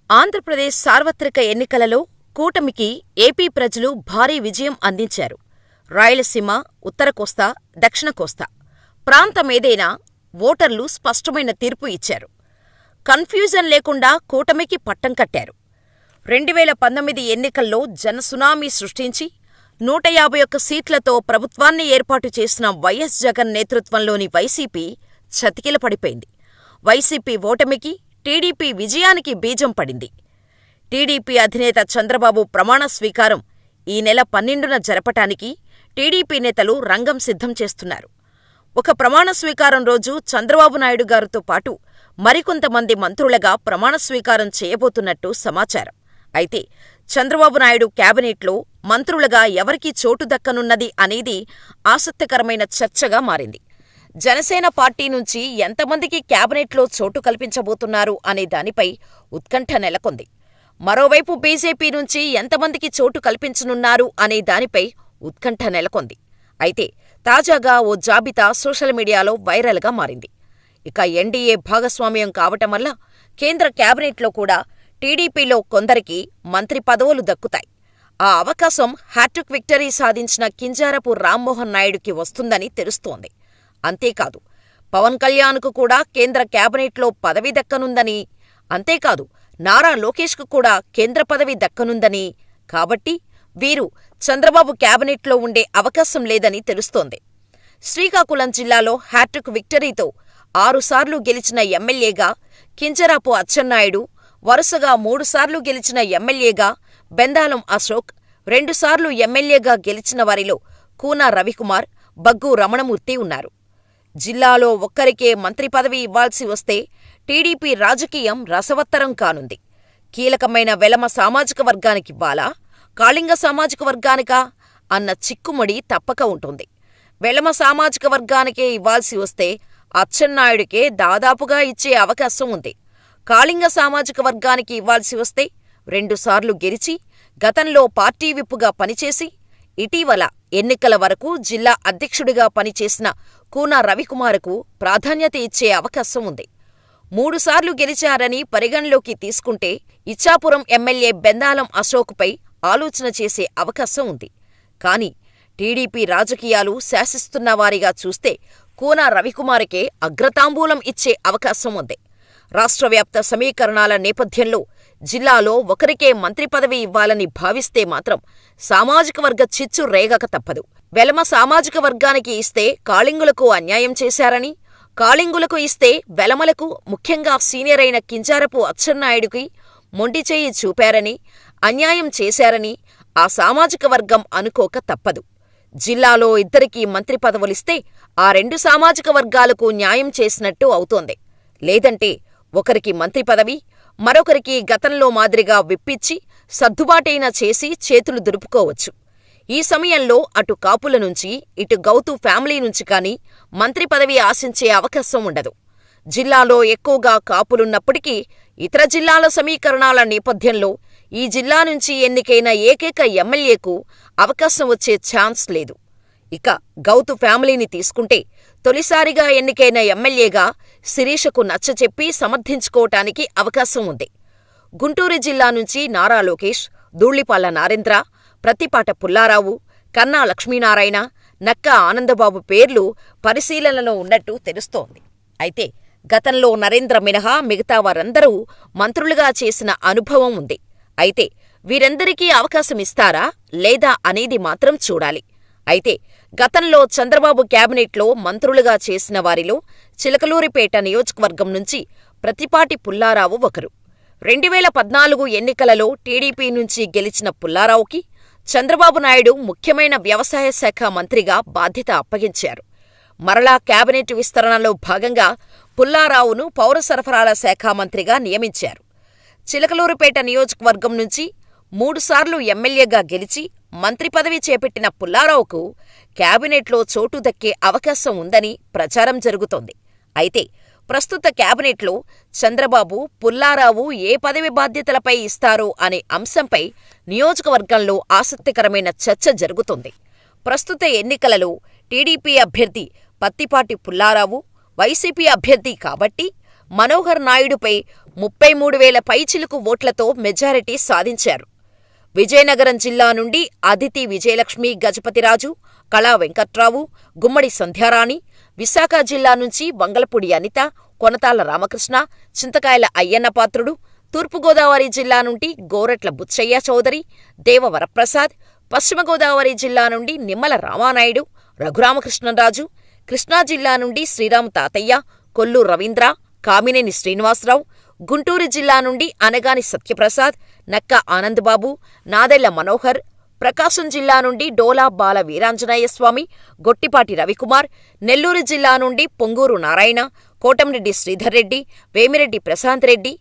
ఆంధ్రప్రదేశ్ సార్వత్రిక ఎన్నికలలో కూటమికి ఏపీ ప్రజలు భారీ విజయం అందించారు. రాయలసీమ, ఉత్తర కోస్తా, దక్షిణ కోస్తా ప్రాంతమేదైనా ఓటర్లు స్పష్టమైన తీర్పు ఇచ్చారు. కన్ఫ్యూజన్ లేకుండా కూటమికి పట్టం కట్టారు. 2019 ఎన్నికల్లో జనసునామీ సృష్టించి 151 సీట్లతో ప్రభుత్వాన్ని ఏర్పాటు చేసిన వైఎస్ జగన్ నేతృత్వంలోని వైసీపీ చతికిలపడిపోయింది. వైసీపీ ఓటమికి, టీడీపీ విజయానికి బీజం పడింది. టీడీపీ అధినేత చంద్రబాబు ప్రమాణ స్వీకారం ఈ నెల 12న జరపటానికి టీడీపీ నేతలు రంగం సిద్ధం చేస్తున్నారు. ఒక ప్రమాణ స్వీకారం రోజు చంద్రబాబు నాయుడు గారితో పాటు మరికొంతమంది మంత్రులుగా ప్రమాణ స్వీకారం చేయబోతున్నట్టు సమాచారం. అయితే చంద్రబాబు నాయుడు క్యాబినెట్లో మంత్రులుగా ఎవరికి చోటు దక్కనున్నది అనేది ఆసక్తికరమైన చర్చగా మారింది. జనసేన పార్టీ నుంచి ఎంతమందికి క్యాబినెట్లో చోటు కల్పించబోతున్నారు అనే దానిపై ఉత్కంఠ నెలకొంది. మరోవైపు బీజేపీ నుంచి ఎంతమందికి చోటు కల్పించనున్నారు అనే దానిపై ఉత్కంఠ నెలకొంది. అయితే తాజాగా ఓ జాబితా సోషల్ మీడియాలో వైరల్గా మారింది. ఇక ఎన్డీఏ భాగస్వామ్యం కావటం వల్ల కేంద్ర క్యాబినెట్లో కూడా టీడీపీలో కొందరికి మంత్రి పదవులు దక్కుతాయి. ఆ అవకాశం హ్యాట్రిక్ విక్టరీ సాధించిన కింజారపు రామ్మోహన్ నాయుడుకి వస్తుందని తెలుస్తోంది. అంతేకాదు, పవన్ కళ్యాణ్కు కూడా కేంద్ర క్యాబినెట్లో పదవి దక్కనుందని, అంతేకాదు నారా లోకేష్కు కూడా కేంద్ర పదవి దక్కనుందని, కాబట్టి వీరు చంద్రబాబు క్యాబినెట్లో ఉండే అవకాశం లేదని తెలుస్తోంది. శ్రీకాకుళం జిల్లాలో హ్యాట్రిక్ విక్టరీతో 6 సార్లు గెలిచిన ఎమ్మెల్యేగా కింజరాపు అచ్చెన్నాయుడు, వరుసగా 3 సార్లు గెలిచిన ఎమ్మెల్యేగా బెందాలం అశోక్, 2 సార్లు ఎమ్మెల్యేగా గెలిచిన వారిలో కూన రవికుమార్, బగ్గు రమణమూర్తి ఉన్నారు. జిల్లాలో ఒక్కరికే మంత్రి పదవి ఇవ్వాల్సి వస్తే టీడీపీ రాజకీయం రసవత్తరం కానుంది. కీలకమైన వెలమ సామాజిక వర్గానికివ్వాలా, కాళింగ సామాజిక వర్గానికా అన్న చిక్కుముడి తప్పక ఉంటుంది. వెలమ సామాజిక వర్గానికే ఇవ్వాల్సి వస్తే అచ్చెన్నాయుడికే దాదాపుగా ఇచ్చే అవకాశం ఉంది. కాళింగ సామాజిక వర్గానికి ఇవ్వాల్సి వస్తే 2 సార్లు గెలిచి, గతంలో పార్టీ విప్పుగా పనిచేసి, ఇటీవల ఎన్నికల వరకు జిల్లా అధ్యక్షుడిగా పనిచేసిన కూన రవికుమార్కు ప్రాధాన్యత ఇచ్చే అవకాశం ఉంది. 3 సార్లు గెలిచారని పరిగణలోకి తీసుకుంటే ఇచ్చాపురం ఎమ్మెల్యే బెందాలం అశోక్పై ఆలోచన చేసే అవకాశం ఉంది. కానీ టీడీపీ రాజకీయాలు శాసిస్తున్నవారిగా చూస్తే కూన రవికుమార్కే అగ్రతాంబూలం ఇచ్చే అవకాశం ఉంది. రాష్ట్రవ్యాప్త సమీకరణాల నేపథ్యంలో జిల్లాలో ఒకరికే మంత్రి పదవి ఇవ్వాలని భావిస్తే మాత్రం సామాజిక వర్గ చిచ్చు రేగక తప్పదు. వెలమ సామాజిక వర్గానికి ఇస్తే కాళింగులకు అన్యాయం చేశారని, కాళింగులకు ఇస్తే వెలమలకు, ముఖ్యంగా సీనియర్ అయిన కింజారపు అచ్చెన్నాయుడికి మొండిచేయి చూపారని, అన్యాయం చేశారని ఆ సామాజిక వర్గం అనుకోక తప్పదు. జిల్లాలో ఇద్దరికీ మంత్రి పదవులిస్తే ఆ 2 సామాజిక వర్గాలకు న్యాయం చేసినట్టు అవుతోంది. లేదంటే ఒకరికి మంత్రి పదవి, మరొకరికి గతంలో మాదిరిగా విప్పిచ్చి సర్దుబాటైనా చేసి చేతులు దులుపుకోవచ్చు. ఈ సమయంలో అటు కాపుల నుంచి, ఇటు గౌతు ఫ్యామిలీ నుంచి కానీ మంత్రి పదవి ఆశించే అవకాశం ఉండదు. జిల్లాలో ఎక్కువగా కాపులున్నప్పటికీ ఇతర జిల్లాల సమీకరణాల నేపథ్యంలో ఈ జిల్లా నుంచి ఎన్నికైన ఏకైక ఎమ్మెల్యేకు అవకాశం వచ్చే ఛాన్స్ లేదు. ఇక గౌతు ఫ్యామిలీని తీసుకుంటే తొలిసారిగా ఎన్నికైన ఎమ్మెల్యేగా శిరీషకు నచ్చచెప్పి సమర్థించుకోవటానికి అవకాశం ఉంది. గుంటూరు జిల్లా నుంచి నారా లోకేష్, ధూళిపాల నారేంద్ర, ప్రత్తిపాట పుల్లారావు, కన్నా లక్ష్మీనారాయణ, నక్కా ఆనందబాబు పేర్లు పరిశీలనలో ఉన్నట్టు తెలుస్తోంది. అయితే గతంలో నరేంద్ర మినహా మిగతా వారందరూ మంత్రులుగా చేసిన అనుభవం ఉంది. అయితే వీరందరికీ అవకాశమిస్తారా లేదా అనేది మాత్రం చూడాలి. అయితే గతంలో చంద్రబాబు క్యాబినెట్లో మంత్రులుగా చేసిన వారిలో చిలకలూరిపేట నియోజకవర్గం నుంచి ప్రత్తిపాటి పుల్లారావు ఒకరు. 2014 ఎన్నికలలో టీడీపీ నుంచి గెలిచిన పుల్లారావుకి చంద్రబాబు నాయుడు ముఖ్యమైన వ్యవసాయ శాఖ మంత్రిగా బాధ్యత అప్పగించారు. మరలా క్యాబినెట్ విస్తరణలో భాగంగా పుల్లారావును పౌర సరఫరాల శాఖ మంత్రిగా నియమించారు. చిలకలూరిపేట నియోజకవర్గం నుంచి 3 సార్లు ఎమ్మెల్యేగా గెలిచి మంత్రి పదవి చేపట్టిన పుల్లారావుకు క్యాబినెట్లో చోటు దక్కే అవకాశం ఉందని ప్రచారం జరుగుతోంది. అయితే ప్రస్తుత క్యాబినెట్లో చంద్రబాబు, పుల్లారావు ఏ పదవి బాధ్యతలపై ఇస్తారో అనే అంశంపై నియోజకవర్గంలో ఆసక్తికరమైన చర్చ జరుగుతోంది. ప్రస్తుత ఎన్నికలలో టీడీపీ అభ్యర్థి పత్తిపాటి పుల్లారావు, వైసీపీ అభ్యర్థి కాబట్టి మనోహర్ నాయుడుపై 33,000 పైచిలుకు ఓట్లతో మెజారిటీ సాధించారు. విజయనగరం జిల్లా నుండి అదితి విజయలక్ష్మి గజపతిరాజు, కళా వెంకట్రావు, గుమ్మడి సంధ్యారాణి, విశాఖ జిల్లా నుంచి వంగలపూడి అనిత, కొనతాళ్ల రామకృష్ణ, చింతకాయల అయ్యన్నపాత్రుడు, తూర్పుగోదావరి జిల్లా నుండి గోరట్ల బుచ్చయ్య చౌదరి, దేవ వరప్రసాద్, పశ్చిమ గోదావరి జిల్లా నుండి నిమ్మల రామానాయుడు, రఘురామకృష్ణరాజు, కృష్ణా జిల్లా నుండి శ్రీరాము తాతయ్య, కొల్లు రవీంద్ర, కామినేని శ్రీనివాసరావు, గుంటూరు జిల్లా నుండి అనగాని సత్యప్రసాద్, నక్క ఆనందబాబు, నాదెళ్ల మనోహర్, ప్రకాశం జిల్లా నుండి డోలా బాల వీరాంజనేయస్వామి, గొట్టిపాటి రవికుమార్, నెల్లూరు జిల్లా నుండి పొంగూరు నారాయణ, కోటంరెడ్డి శ్రీధర్రెడ్డి, వేమిరెడ్డి ప్రశాంత్ రెడ్డి,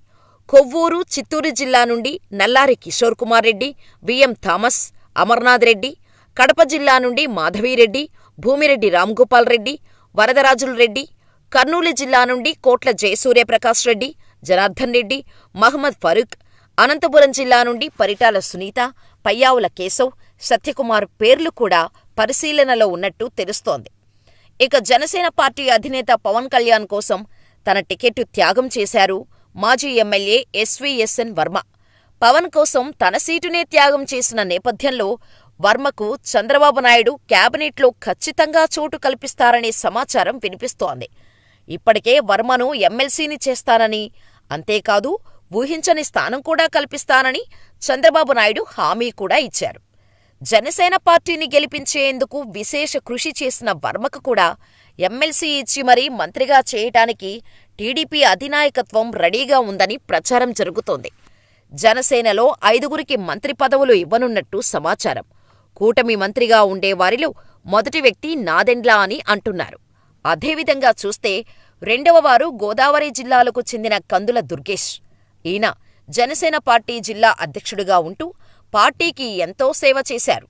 కొవ్వూరు, చిత్తూరు జిల్లా నుండి నల్లారి కిషోర్ కుమార్ రెడ్డి, విఎం థామస్, అమర్నాథ్ రెడ్డి, కడప జిల్లా నుండి మాధవీరెడ్డి, భూమిరెడ్డి రాంగోపాల్ రెడ్డి, వరదరాజులు రెడ్డి, కర్నూలు జిల్లా నుండి కోట్ల జయసూర్యప్రకాష్ రెడ్డి, జనార్దన్ రెడ్డి, మహ్మద్ ఫరూక్, అనంతపురం జిల్లా నుండి పరిటాల సునీత, పయ్యావుల కేశవ్, సత్యకుమార్ పేర్లు కూడా పరిశీలనలో ఉన్నట్టు తెలుస్తోంది. ఇక జనసేన పార్టీ అధినేత పవన్ కళ్యాణ్ కోసం తన టికెట్టు త్యాగం చేశారు మాజీ ఎమ్మెల్యే ఎస్వీఎస్ఎన్ వర్మ. పవన్ కోసం తన సీటునే త్యాగం చేసిన నేపథ్యంలో వర్మకు చంద్రబాబు నాయుడు క్యాబినెట్లో ఖచ్చితంగా చోటు కల్పిస్తారనే సమాచారం వినిపిస్తోంది. ఇప్పటికే వర్మను ఎమ్మెల్సీని చేస్తానని, అంతేకాదు ఊహించని స్థానం కూడా కల్పిస్తానని చంద్రబాబు నాయుడు హామీ కూడా ఇచ్చారు. జనసేన పార్టీని గెలిపించేందుకు విశేష కృషి చేసిన వర్మకు కూడా ఎమ్మెల్సీ ఇచ్చి మరీ మంత్రిగా చేయటానికి టీడీపీ అధినాయకత్వం రెడీగా ఉందని ప్రచారం జరుగుతోంది. జనసేనలో 5గురికి మంత్రి పదవులు ఇవ్వనున్నట్టు సమాచారం. కూటమి మంత్రిగా ఉండేవారిలో మొదటి వ్యక్తి నాదెండ్ల అని అంటున్నారు. అదేవిధంగా చూస్తే రెండవవారు గోదావరి జిల్లాలకు చెందిన కందుల దుర్గేష్. ఈయన జనసేన పార్టీ జిల్లా అధ్యక్షుడిగా ఉంటూ పార్టీకి ఎంతో సేవ చేశారు.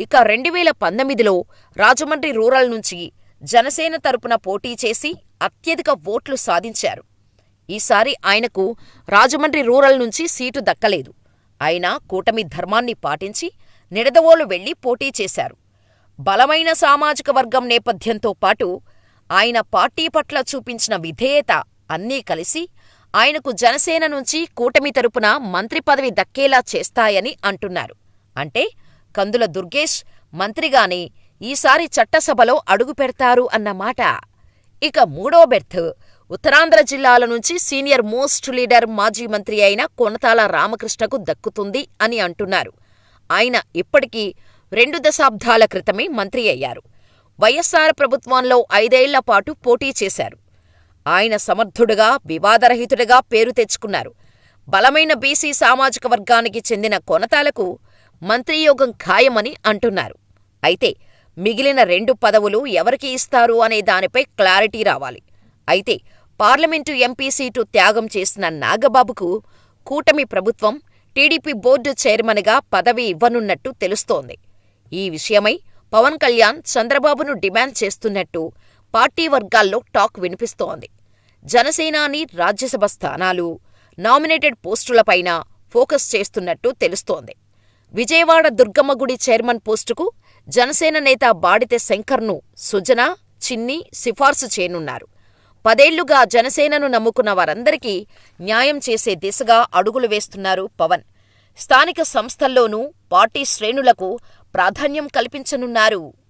ఇక 2019లో రాజమండ్రి రూరల్ నుంచి జనసేన తరపున పోటీ చేసి అత్యధిక ఓట్లు సాధించారు. ఈసారి ఆయనకు రాజమండ్రి రూరల్ నుంచి సీటు దక్కలేదు. అయినా కూటమి ధర్మాన్ని పాటించి నిడదవోలు వెళ్లి పోటీ చేశారు. బలమైన సామాజిక వర్గం నేపథ్యంతో పాటు ఆయన పార్టీ పట్ల చూపించిన విధేయత అన్నీ కలిసి ఆయనకు జనసేన నుంచి కూటమి తరపున మంత్రి పదవి దక్కేలా చేస్తాయని అంటున్నారు. అంటే కందుల దుర్గేష్ మంత్రిగానే ఈసారి చట్టసభలో అడుగుపెడతారు అన్నమాట. ఇక మూడో బెర్త్ ఉత్తరాంధ్ర జిల్లాల నుంచి సీనియర్ మోస్ట్ లీడర్ మాజీ మంత్రి అయిన కొనతాల రామకృష్ణకు దక్కుతుంది అని అంటున్నారు. ఆయన ఇప్పటికీ 2 దశాబ్దాల క్రితమే మంత్రి అయ్యారు. వైఎస్సార్ ప్రభుత్వంలో 5 ఏళ్ల పాటు పోటీ చేశారు. ఆయన సమర్థుడుగా, వివాదరహితుడిగా పేరు తెచ్చుకున్నారు. బలమైన బీసీ సామాజిక వర్గానికి చెందిన కొనతాలకు మంత్రియోగం ఖాయమని అంటున్నారు. అయితే మిగిలిన 2 పదవులు ఎవరికి ఇస్తారు అనే దానిపై క్లారిటీ రావాలి. అయితే పార్లమెంటు ఎంపీ సీటు త్యాగం చేసిన నాగబాబుకు కూటమి ప్రభుత్వం టీడీపీ బోర్డు చైర్మన్గా పదవి ఇవ్వనున్నట్టు తెలుస్తోంది. ఈ విషయమై పవన్ కళ్యాణ్ చంద్రబాబును డిమాండ్ చేస్తున్నట్టు పార్టీ వర్గాల్లో టాక్ వినిపిస్తోంది. జనసేనాని రాజ్యసభ స్థానాలు, నామినేటెడ్ పోస్టులపైన ఫోకస్ చేస్తున్నట్టు తెలుస్తోంది. విజయవాడ దుర్గమ్మ గుడి చైర్మన్ పోస్టుకు జనసేన నేత బాడితె శంకర్ను సుజన, చిన్ని సిఫార్సు చేయనున్నారు. 10 ఏళ్లుగా జనసేనను నమ్ముకున్న వారందరికీ న్యాయం చేసే దిశగా అడుగులు వేస్తున్నారు పవన్. స్థానిక సంస్థల్లోనూ పార్టీ శ్రేణులకు ప్రాధాన్యం కల్పించనున్నారు.